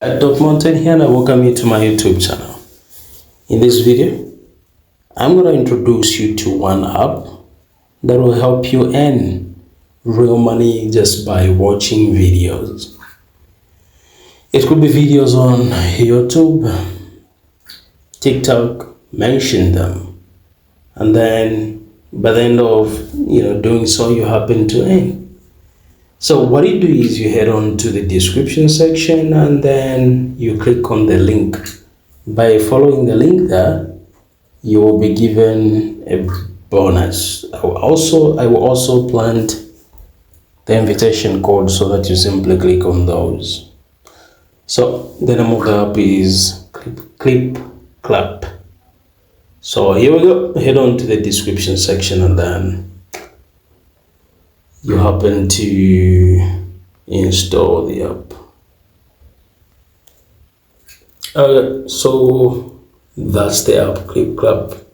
Dr. Mountain here, and I welcome you to my YouTube channel. In this video, I'm going to introduce you to one app that will help you earn real money just by watching videos. It could be videos on YouTube, TikTok, mention them, and then by the end of doing so, you happen to earn. So what you do is you head on to the description section and then you click on the link. By following the link there, you will be given a bonus. I will also plant the invitation code so that you simply click on those. So the name of the app is ClipClap. So here we go. Head on to the description section and then you happen to install the app. So that's the app, ClipClap.